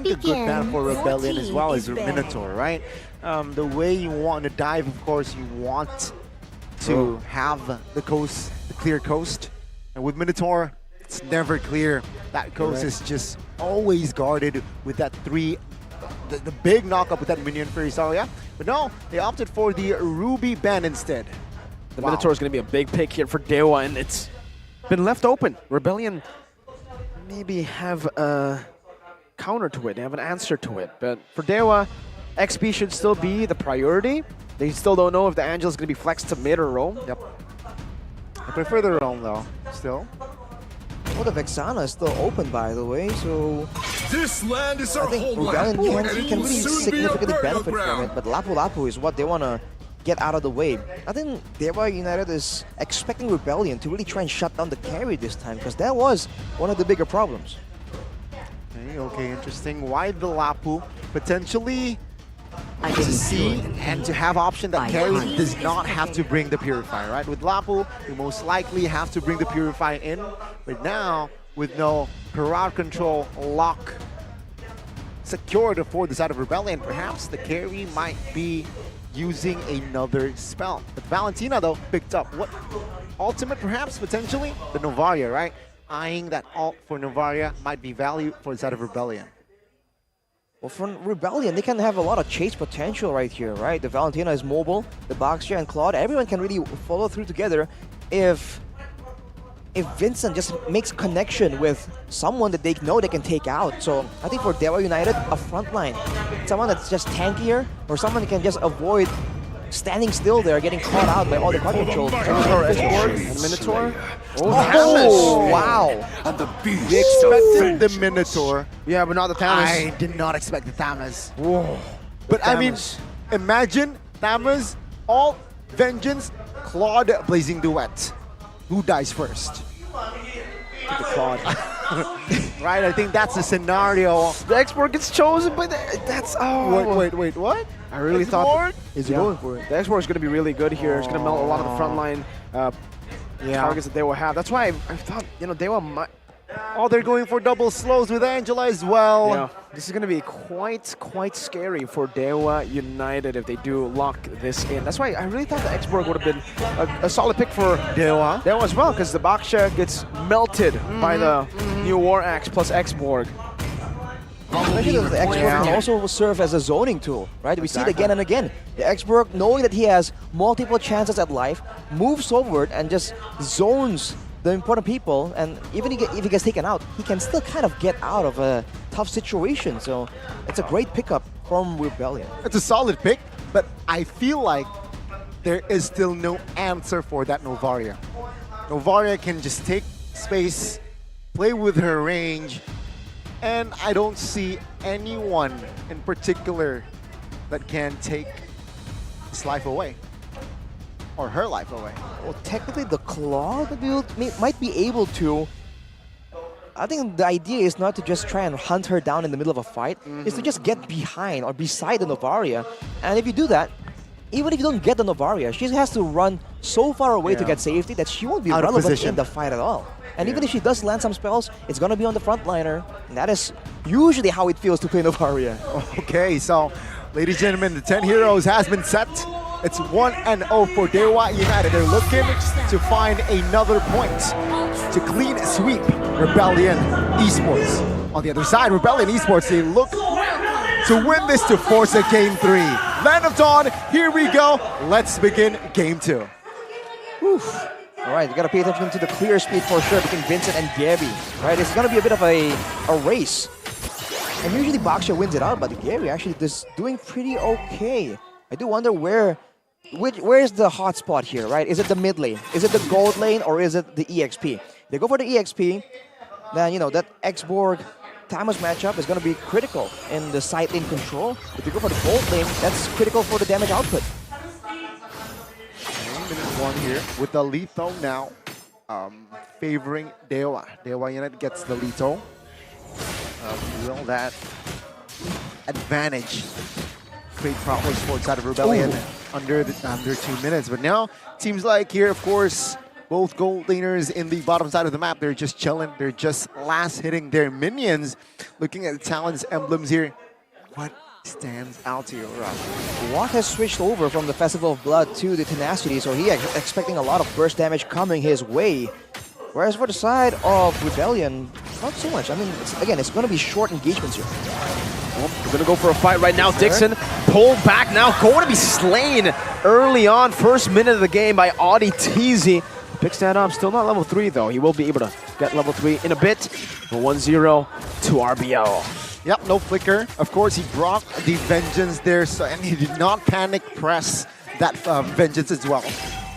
think a good man for Rebellion as well is Minotaur, right? The way you want to dive, of course, you want to have the coast, the clear coast. And with Minotaur, it's never clear. That coast is just always guarded with that the big knockup with that minion Fury Saria. But no, they opted for the Ruby ban instead. The Minotaur is going to be a big pick here for Dewa, and it's been left open. Rebellion maybe have a counter to it. They have an answer to it. But for Dewa, XP should still be the priority. They still don't know if the Angel is going to be flexed to mid or roam. Yep. I prefer the roam though, still. Well, the Vexana is still open, by the way, so this land is our I think homeland. Rebellion can really significantly benefit from it, but Lapu Lapu is what they want to get out of the way. I think Dewa United is expecting Rebellion to really try and shut down the carry this time, because that was one of the bigger problems. Okay, interesting. Why the Lapu? Potentially to see and to have option that carry does not have to bring the Purifier, right? With Lapu, you most likely have to bring the Purifier in, but now with no crowd control lock secured for the side of Rebellion, perhaps the carry might be using another spell. But Valentina though picked up what ultimate perhaps potentially the Novaria, right? Eyeing that ult for Novaria might be value for the side of Rebellion. Well, for Rebellion, they can have a lot of chase potential right here, right? The Valentina is mobile, the Boxer and Claude, everyone can really follow through together if Vincent just makes connection with someone that they know they can take out. So I think for Dewa United, a frontline, someone that's just tankier, or someone that can just avoid standing still there, getting caught out by all the crowd control. And Minotaur. Oh, wow. And the beast We expected the Minotaur. Yeah, but not the Thamus. I did not expect the Thamus. Whoa. But I mean, imagine Thamus, all vengeance, Claude blazing duet. Who dies first? The Claude. Right, I think that's the scenario. The export gets chosen, but that's Wait, what? I really thought Is going for it. the export is going to be really good here. It's going to melt a lot of the frontline targets that they will have. That's why I thought, you know, they might. Oh, they're going for double slows with Angela as well. Yeah, this is going to be quite scary for Dewa United if they do lock this in. That's why I really thought the X-Borg would have been a solid pick for Dewa as well, because the Baksha gets melted by the new War Axe plus X-Borg. Especially that the X-Borg can also serve as a zoning tool, right? We see it again and again. The X-Borg, knowing that he has multiple chances at life, moves forward and just zones the important people, and even if he gets taken out, he can still kind of get out of a tough situation. So it's a great pickup from Rebellion. It's a solid pick, but I feel like there is still no answer for that Novaria. Novaria can just take space, play with her range, and I don't see anyone in particular that can take his life away. Or her life away. Well, technically the Claw might be able to. I think the idea is not to just try and hunt her down in the middle of a fight, is to just get behind or beside the Novaria. And if you do that, even if you don't get the Novaria, she has to run so far away to get safety that she won't be relevant in the fight at all. And even if she does land some spells, it's going to be on the frontliner. And that is usually how it feels to play Novaria. Okay, so ladies and gentlemen, the 10 heroes has been set. It's 1-0 for Dewa United. They're looking to find another point to clean sweep Rebellion Esports. On the other side, Rebellion Esports, they look to win this to force a Game 3. Land of Dawn, here we go. Let's begin Game 2. Oof. All right, you got to pay attention to the clear speed for sure between Vincent and Gabby. Right, it's going to be a bit of a race. And usually Baksha wins it out, but Gabby actually is doing pretty okay. I do wonder where is the hot spot here, right? Is it the mid lane? Is it the gold lane, or is it the EXP? If they go for the EXP, then, you know, that X-Borg Thamus matchup is going to be critical in the side lane control. If they go for the gold lane, that's critical for the damage output. Minute 1 here with the lethal now favoring Dewa. Dewa United gets the lethal. Will that advantage create problems for the side of Rebellion under 2 minutes? But now, seems like here, of course, Both gold laners in the bottom side of the map, they're just chilling. They're just last hitting their minions. Looking at the talents emblems here, what stands out to you, Rob? Watt has switched over from the Festival of Blood to the Tenacity, so he is expecting a lot of burst damage coming his way. Whereas for the side of Rebellion, not so much. I mean, it's going to be short engagements here. Well, we're going to go for a fight right now. Dixon pulled back now, going to be slain early on. First minute of the game by YEAHHH. Picks that up. Still not level 3, though. He will be able to get level 3 in a bit. 1-0 to RBL. Yep, no flicker. Of course, he brought the Vengeance there, so, and he did not panic press that Vengeance as well.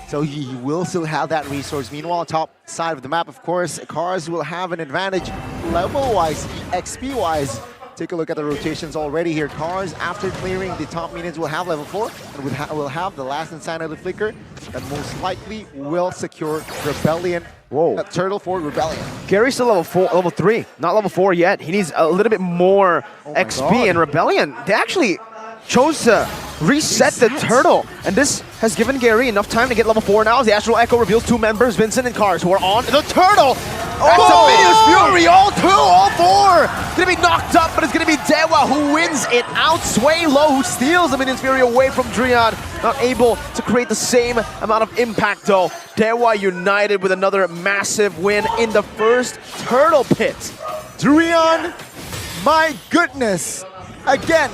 So he will still have that resource. Meanwhile, top side of the map, of course, Cars will have an advantage level-wise, XP-wise. Take a look at the rotations already here. Cars, after clearing the top minions, will have level 4, and will have the last inside of the flicker that most likely will secure Rebellion. Whoa. Turtle for Rebellion. Gary's still level 3, not level 4 yet. He needs a little bit more XP, and Rebellion, they actually chose to reset the turtle, and this has given Gary enough time to get level 4 now as the Astral Echo reveals 2 members, Vincent and Cars, who are on the turtle. That's a Minions Fury, all 2, all 4. Gonna be knocked up, but it's gonna be Dewa who wins it out. Swaylo who steals the Minions Fury away from Drian, not able to create the same amount of impact though. Dewa united with another massive win in the first turtle pit. Drian, my goodness, again.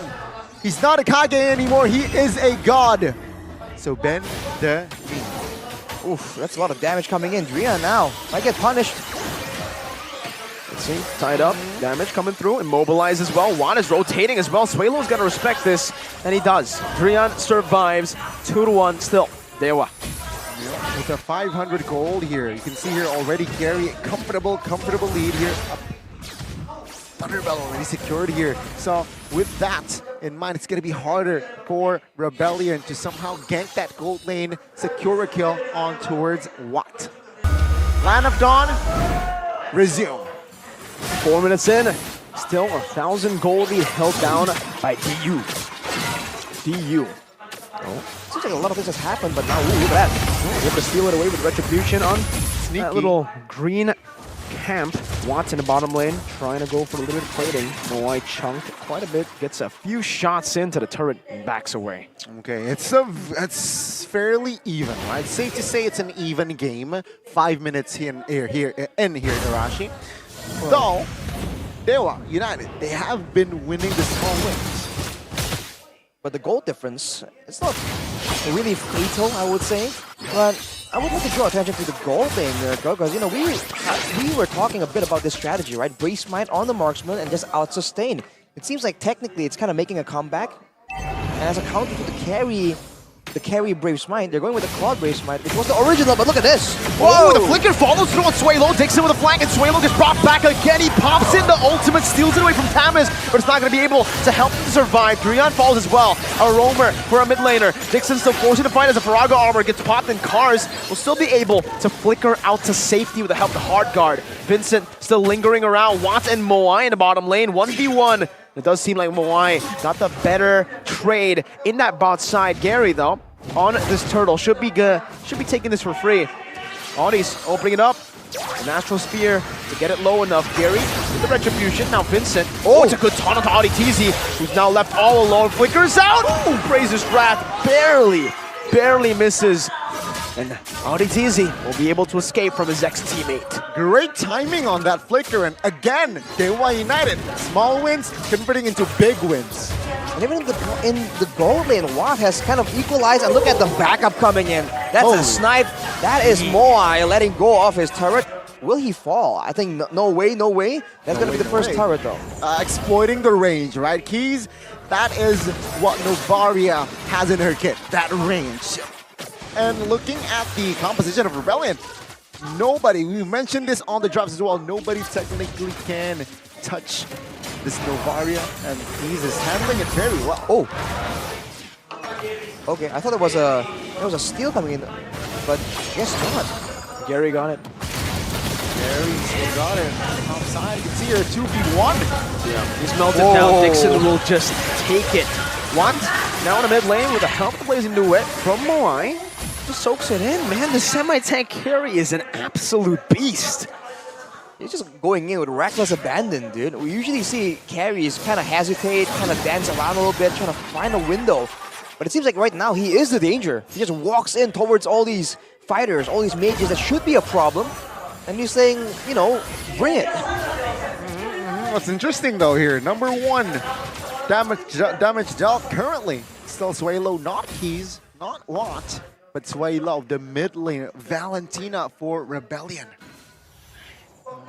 He's not a Kage anymore, he is a god. So bend the knee. Oof, that's a lot of damage coming in. Drian now might get punished. Let's see, tied up, damage coming through, immobilized as well. Juan is rotating as well. Swaylo's got to respect this, and he does. Drian survives, 2-1 still. Dewa. With a 500 gold here, you can see here already Gary, comfortable lead here. Thunderbell already secured here. So with that in mind, it's going to be harder for Rebellion to somehow gank that gold lane, secure a kill on towards Watt. Land of Dawn, resume. 4 minutes in, still 1,000 gold lead held down by DU. Oh, seems like a lot of this has happened, but now, ooh, look at that. Able to steal it away with Retribution on that little green camp. Watts in the bottom lane, trying to go for a little bit of plating. Moai chunked quite a bit, gets a few shots into the turret and backs away. Okay, it's fairly even, right? Safe to say it's an even game. 5 minutes here, Arashi. Though, Dewa United, they have been winning the small wins. But the gold difference, it's not really fatal, I would say. But I would like to draw attention to the gold thing there, because, you know, we were talking a bit about this strategy, right? Brace Might on the marksman and just out-sustain. It seems like technically it's kind of making a comeback. And as a counter to the carry Brave Smite, they're going with the Claude Brave Smite, which was the original, but look at this! Whoa, the flicker follows through on Swaylo, Dixon with a flank, and Swaylo gets brought back again. He pops in the ultimate, steals it away from Tamis, but it's not going to be able to help him survive. Drian falls as well. A roamer for a mid laner. Dixon still forcing to fight as a Faraga armor gets popped, and Cars will still be able to flicker out to safety with the help of the hard guard. Vincent still lingering around. Watts and Moai in the bottom lane, 1v1. It does seem like Moai got the better trade in that bot side. Gary, though, on this turtle, should be taking this for free. Audis opening it up. An Astral Spear to get it low enough. Gary with the Retribution. Now Vincent. Oh, it's a good taunt onto YEAHHH, who's now left all alone. Flickers out. Oh, Brazer's Wrath barely misses. And YEAHHH will be able to escape from his ex-teammate. Great timing on that flicker, and again, Dewa United. Small wins converting into big wins. And even in the gold lane, Watt has kind of equalized, and look at the backup coming in. That's a snipe. That is Moai letting go of his turret. Will he fall? I think no way. That's going to be the first turret, though. Exploiting the range, right, Keys? That is what Novaria has in her kit, that range. And looking at the composition of Rebellion, nobody, we mentioned this on the drops as well, nobody technically can touch this Novaria, and Keys is handling it very well. Oh. Okay, I thought there was a steal coming in, but guess not. Gary got it. Gary still got it. Outside, you can see here 2v1. Yeah, he's melted down. Dixon will just take it. Watt now in the mid lane with a help of the Blazing Duet from Moai. just soaks it in, man. The semi-tank carry is an absolute beast. He's just going in with reckless abandon, dude. We usually see carries kind of hesitate, kind of dance around a little bit, trying to find a window. But it seems like right now he is the danger. He just walks in towards all these fighters, all these mages that should be a problem. And he's saying, you know, bring it. What's interesting though here, number 1 damage dealt currently. Still Suelo, not Keys, not Lot, but Suelo, the mid lane, Valentina for Rebellion.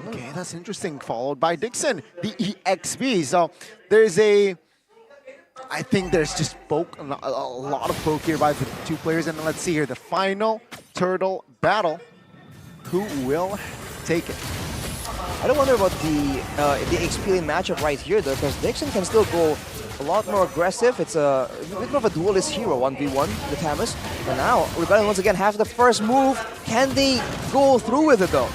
Okay, that's interesting. Followed by Dixon, the EXP. So there's I think there's just a lot of poke here by the 2 players. And let's see here, the final turtle battle. Who will take it? I don't wonder about the XP lane matchup right here though, because Dixon can still go a lot more aggressive. It's a bit more of a duelist hero, 1v1, the Tamus. But now, Rebellion once again have the first move. Can they go through with it though?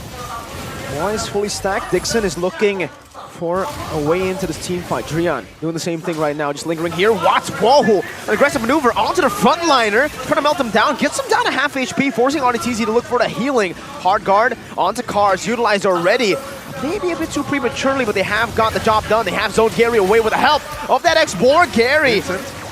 Boys fully stacked. Dixon is looking for a way into this team fight. Drian doing the same thing right now, just lingering here. Watts, whoa! An aggressive maneuver onto the frontliner, trying to melt him down, gets him down to half HP, forcing RDTZ to look for the healing. Hard guard onto Cars, utilized already. Maybe a bit too prematurely, but they have got the job done. They have zoned Gary away with the help of that X-Borg. Gary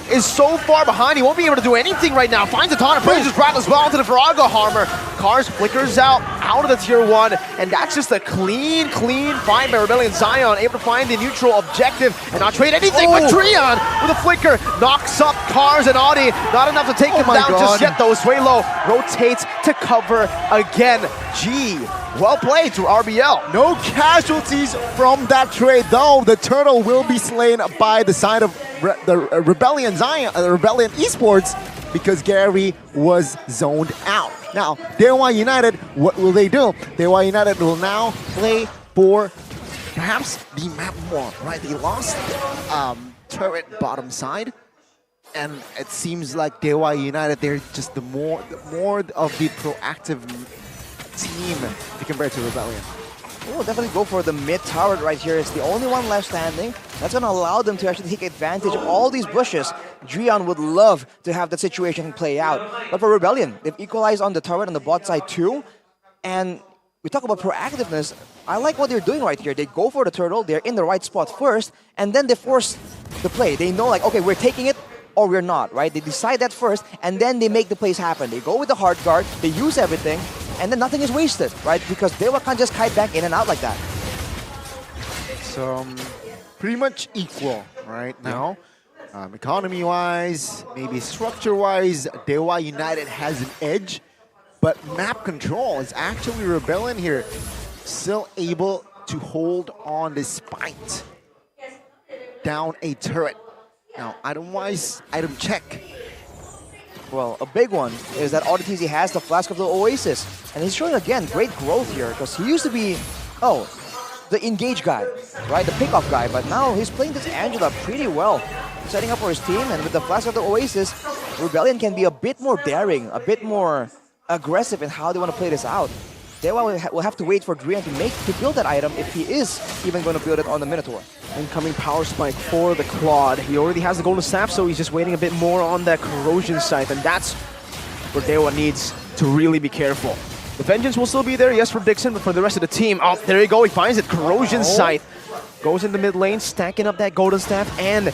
is so far behind, he won't be able to do anything right now. Finds a ton of pressure, grab as well onto the Farago Harmer. Cars flickers out of the tier 1, and that's just a clean fight by Rebellion. Zion able to find the neutral objective and not trade anything, but Trion with a flicker knocks up Cars and Audi. Not enough to take him down just yet though. Suelo rotates to cover again. Well played to RBL. No casualties from that trade though. The turtle will be slain by the side of the Rebellion Rebellion Esports because Gary was zoned out. Now, Dewa United, what will they do? Dewa United will now play for perhaps the map more, right? They lost turret bottom side, and it seems like Dewa United, they're just the more of the proactive team compared to Rebellion. We'll definitely go for the mid turret right here. It's the only one left standing. That's going to allow them to actually take advantage of all these bushes. Drian would love to have that situation play out. But for Rebellion, they've equalized on the turret on the bot side too. And we talk about proactiveness. I like what they're doing right here. They go for the turtle. They're in the right spot first. And then they force the play. They know like, okay, we're taking it or we're not, right? They decide that first and then they make the plays happen. They go with the hard guard. They use everything. And then nothing is wasted, right? Because Dewa can't just kite back in and out like that. So, pretty much equal right now. Economy-wise, maybe structure-wise, Dewa United has an edge. But map control is actually Rebellion here. Still able to hold on despite down a turret. Now, item-wise, item check. Well, a big one is that RDTZ has the Flask of the Oasis. And he's showing, again, great growth here. Because he used to be, the engage guy, right? The pickoff guy. But now he's playing this Angela pretty well. Setting up for his team. And with the Flask of the Oasis, Rebellion can be a bit more daring, a bit more aggressive in how they want to play this out. Dewa will have to wait for Drian to build that item if he is even going to build it on the Minotaur. Incoming power spike for the Claude. He already has the golden staff, so he's just waiting a bit more on that corrosion scythe, and that's where Dewa needs to really be careful. The vengeance will still be there, yes, for Dixon, but for the rest of the team, there you go, he finds it. Corrosion scythe goes in the mid lane, stacking up that golden staff and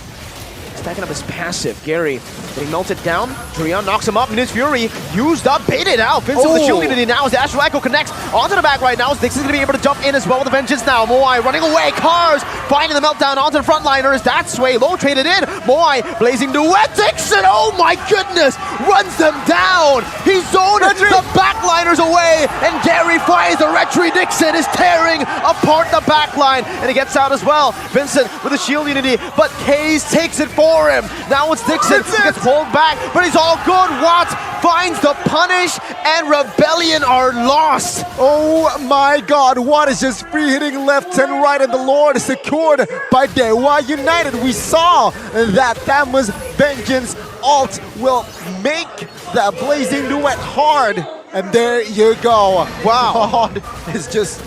stacking up his passive. Gary getting melted down. Drian knocks him up. Minus Fury used up, baited out. Vincent with the shield unity now as the Astral Echo connects onto the back right now. Dixon's going to be able to jump in as well with the Vengeance now. Moai running away. Cars finding the meltdown onto the frontliners. That's Sway low traded in. Moai blazing duet. Dixon, oh my goodness, runs them down. He zoned the backliners away, and Gary finds the Retry. Dixon is tearing apart the backline, and he gets out as well. Vincent with the shield unity, but Kaze takes it for him. Now it's Dixon, gets pulled back, but he's all good. Watts finds the punish, and Rebellion are lost. Oh my god, Watt is just free hitting left and right, and the Lord is secured by Dewa United. We saw that Thamma's Vengeance ult will make that blazing duet hard, and there you go. Wow, it's just,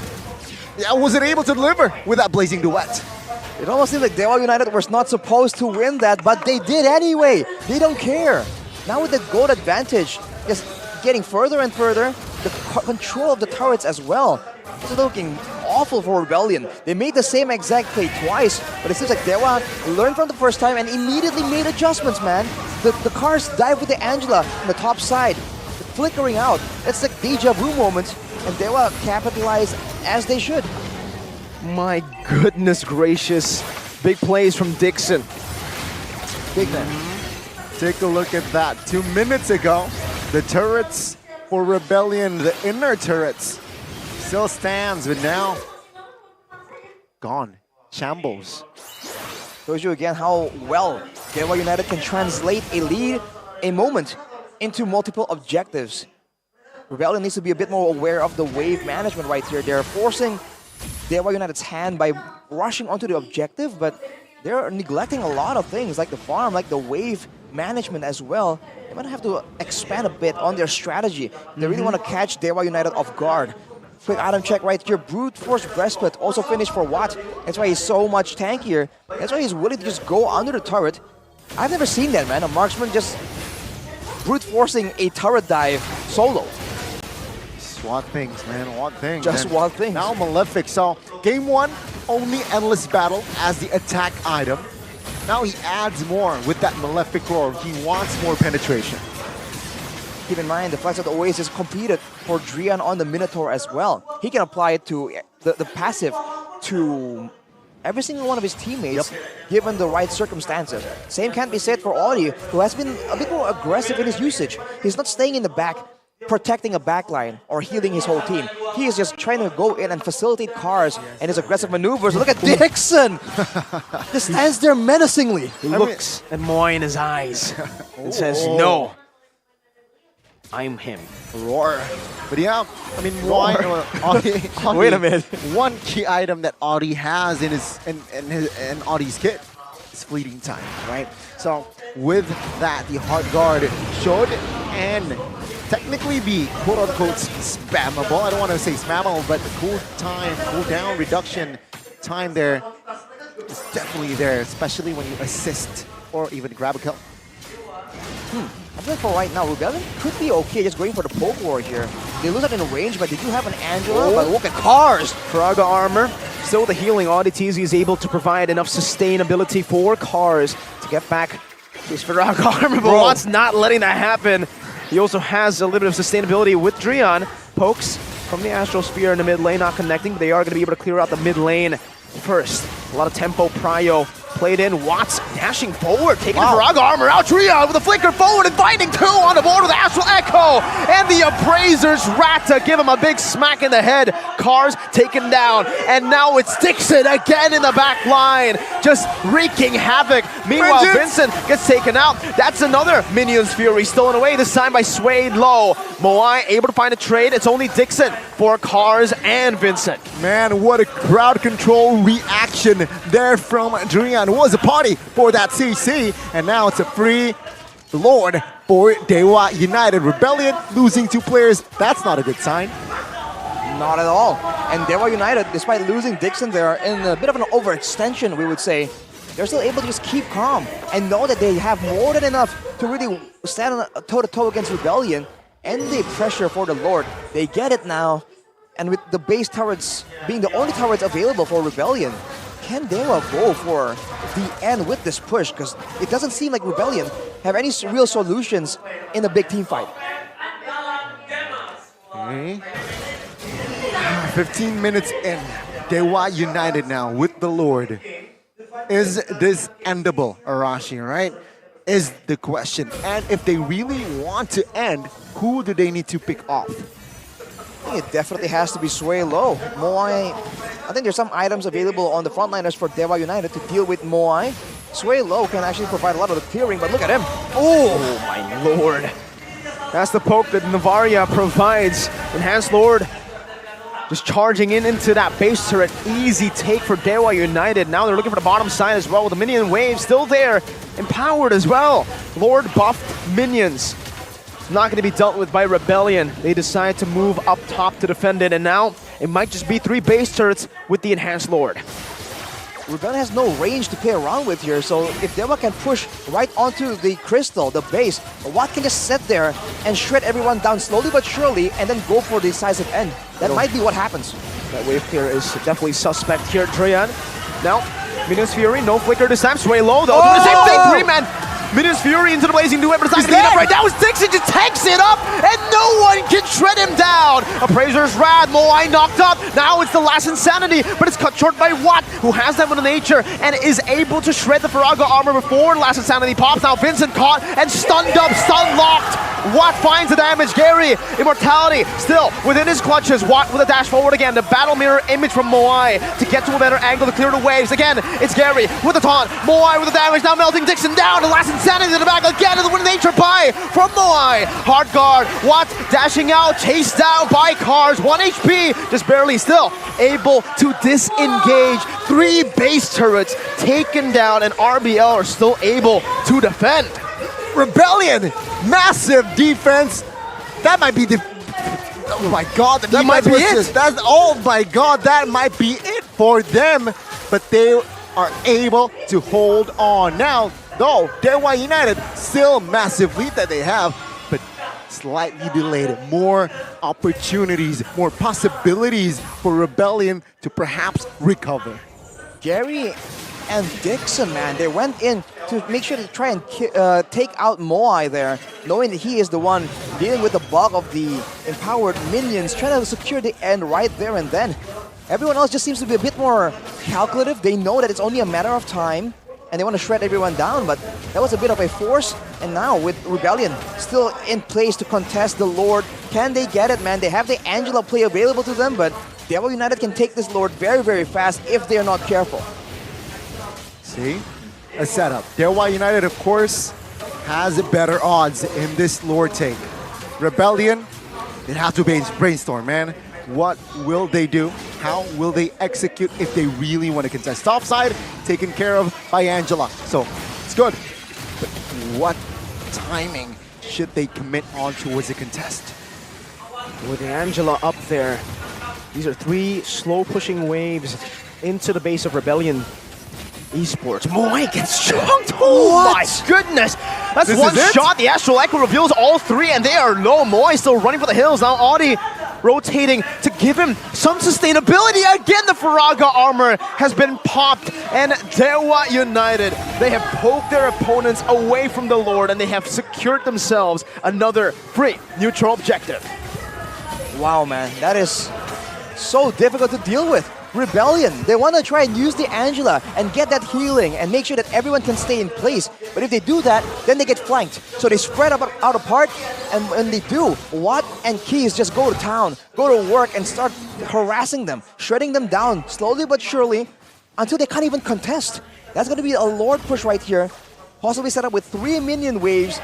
I wasn't able to deliver with that blazing duet. It almost seems like Dewa United was not supposed to win that, but they did anyway. They don't care. Now with the gold advantage, yes, getting further and further. The control of the turrets as well. It's looking awful for Rebellion. They made the same exact play twice, but it seems like Dewa learned from the first time and immediately made adjustments, man. The cars dive with the Angela on the top side, flickering out. It's like deja vu moment, and Dewa capitalized as they should. My goodness gracious. Big plays from Dixon. Big man. Take a look at that. 2 minutes ago, the turrets for Rebellion, the inner turrets, still stands, but now gone. Shambles. Shows you again how well Dewa United can translate a lead, a moment, into multiple objectives. Rebellion needs to be a bit more aware of the wave management right here. They're forcing Dewa United's hand by rushing onto the objective, but they're neglecting a lot of things like the farm, like the wave management as well. They might have to expand a bit on their strategy. They really want to catch Dewa United off guard. Quick item check right here. Brute Force Breastplate also finished for Watt. That's why he's so much tankier. That's why he's willing to just go under the turret. I've never seen that, man. A marksman just brute forcing a turret dive solo. What things, man, what things. Just and what things. Now Malefic, so game 1, only Endless Battle as the attack item. Now he adds more with that Malefic Roar. He wants more penetration. Keep in mind, the Flex of the Oasis competed for Drian on the Minotaur as well. He can apply it to the passive to every single one of his teammates, given the right circumstances. Same can't be said for Audi, who has been a bit more aggressive in his usage. He's not staying in the back, protecting a backline or healing his whole team. He is just trying to go in and facilitate cars and his aggressive maneuvers. Look at Dixon! Just stands there menacingly. He looks at Moai in his eyes and says, no, I'm him. Roar. But yeah, I mean, why? Audi, Wait a minute. One key item that Audi has in his in Audi's kit is fleeting time, right? So with that, the hard guard should and technically be quote-unquote spammable. I don't want to say spammable, but the cooldown reduction time there is definitely there, especially when you assist or even grab a kill. I feel like for right now, Rebellion could be okay just going for the poke war here. They lose it in range, but they do have an Angela. But look at cars! Fraga armor. Still the healing. Audi TZ is able to provide enough sustainability for cars to get back his Fraga armor, but Watt's not letting that happen. He also has a little bit of sustainability with Drian. Pokes from the Astral Sphere in the mid lane, not connecting, but they are going to be able to clear out the mid lane first. A lot of tempo, prio played in. Watts dashing forward, taking the Fraga armor out. Drian with a flicker forward and finding 2 on the board with the Astral Echo. And the Appraisers Rata give him a big smack in the head. Cars taken down. And now it's Dixon again in the back line, just wreaking havoc. Meanwhile, Vincent gets taken out. That's another Minions Fury stolen away, this time by Suede Low. Moai able to find a trade. It's only Dixon for Cars and Vincent. Man, what a crowd control reaction there from Drian. It was a party for that CC, and now it's a free Lord for Dewa United. Rebellion losing 2 players, that's not a good sign. Not at all. And Dewa United, despite losing Dixon, they are in a bit of an overextension, we would say. They're still able to just keep calm and know that they have more than enough to really stand on a toe-to-toe against Rebellion. And the pressure for the Lord, they get it now. And with the base turrets being the only turrets available for Rebellion, can Dewa go for the end with this push? Because it doesn't seem like Rebellion have any real solutions in a big team fight. Okay. 15 minutes in, Dewa United now with the Lord. Is this endable, Arashi, right? Is the question. And if they really want to end, who do they need to pick off? I think it definitely has to be Sway Low. Moai, I think there's some items available on the frontliners for Dewa United to deal with Moai. Sway Low can actually provide a lot of the clearing, but look at him. Oh my lord. That's the poke that Navaria provides. Enhanced Lord just charging into that base turret. Easy take for Dewa United. Now they're looking for the bottom side as well with the minion wave still there. Empowered as well. Lord buffed minions. Not going to be dealt with by Rebellion. They decide to move up top to defend it, and now it might just be 3 base turrets with the Enhanced Lord. Rebellion has no range to play around with here, so if Dewa can push right onto the crystal, the base, Watt can just sit there and shred everyone down slowly but surely and then go for the decisive end. That might be what happens. That wave clear is definitely suspect here, Trian. Now, Minions Fury, no flicker this time. Sway low though. Doing the same thing. 3-man. Minions Fury into the Blazing Dew. But it's not going to get up right now. It's Dixon just takes it up, and no one can shred him down. Appraiser's rad. Moai knocked up. Now it's the last Insanity, but it's cut short by Watt, who has that with nature and is able to shred the Faraga armor before last Insanity pops. Now Vincent caught and stunned up, stun locked. Watt finds the damage. Gary, Immortality still within his clutches. Watt with a dash forward again. The battle mirror image from Moai to get to a better angle to clear the waves. Again, it's Gary with the taunt. Moai with the damage. Now melting Dixon down. The last Insanity in the back again. And the win nature buy from Moai. Hard guard. Watt dashing out. Chased down by cars. 1 HP. Just barely still able to disengage. 3 base turrets taken down. And RBL are still able to defend. Rebellion, massive defense. That might be the. Oh my God, that might be it. That's oh my God, that might be it for them. But they are able to hold on now. Though Dewa United still massive lead that they have, but slightly delayed. More opportunities, more possibilities for Rebellion to perhaps recover. Gary and Dixon, man, they went in to make sure to try and take out Moai there, knowing that he is the one dealing with the bulk of the empowered minions, trying to secure the end right there and then. Everyone else just seems to be a bit more calculative. They know that it's only a matter of time, and they want to shred everyone down, but that was a bit of a force. And now with Rebellion still in place to contest the Lord, can they get it, man? They have the Angela play available to them, but Dewa United can take this Lord very, very fast if they're not careful. See? A setup. Dewa United, of course, has better odds in this Lord take. Rebellion, they have to brainstorm, man. What will they do? How will they execute if they really want to contest? Topside, taken care of by Angela. So, it's good. But what timing should they commit on towards the contest? With Angela up there, these are 3 slow pushing waves into the base of Rebellion Esports. Moai gets chunked! Oh my goodness! That's one shot. The Astral Echo reveals all 3, and they are low. Moai still running for the hills. Now Audi rotating to give him some sustainability. Again, the Faraga armor has been popped, and Dewa United, they have poked their opponents away from the Lord, and they have secured themselves another free neutral objective. Wow, man, that is so difficult to deal with. Rebellion, they want to try and use the Angela and get that healing and make sure that everyone can stay in place. But if they do that, then they get flanked. So they spread out apart, and when they do, Watt and Keys just go to town, go to work and start harassing them, shredding them down slowly but surely until they can't even contest. That's going to be a Lord push right here, possibly set up with 3 minion waves.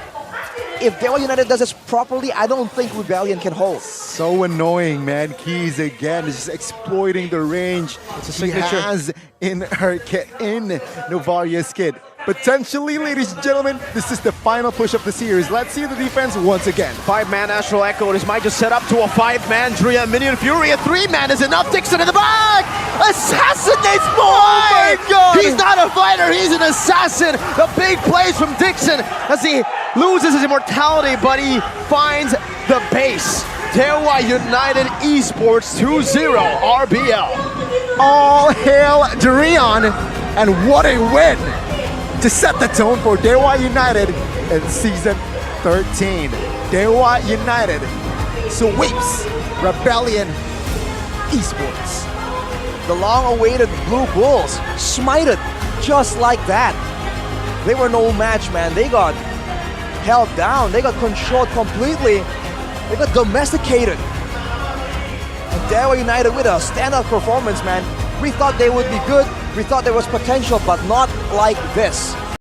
If Dewa United does this properly, I don't think Rebellion can hold. So annoying, man. Keys again is just exploiting the range he has in her kit, in Novaria's kit. Potentially, ladies and gentlemen, this is the final push of the series. Let's see the defense once again. 5-man Astral Echo. This might just set up to a 5-man Drea Minion Fury. A 3-man is enough. Dixon in the back! Assassinates Moai! Oh my God! He's not a fighter, he's an assassin! The big plays from Dixon as he loses his immortality, but he finds the base. Dewa United Esports 2-0 RBL. All hail Durian, and what a win to set the tone for Dewa United in Season 13. Dewa United sweeps Rebellion Esports. The long-awaited Blue Bulls smited just like that. They were no match, man. They got held down. They got controlled completely. They got domesticated. And Dewa United with a standout performance, man. We thought they would be good. We thought there was potential, but not like this.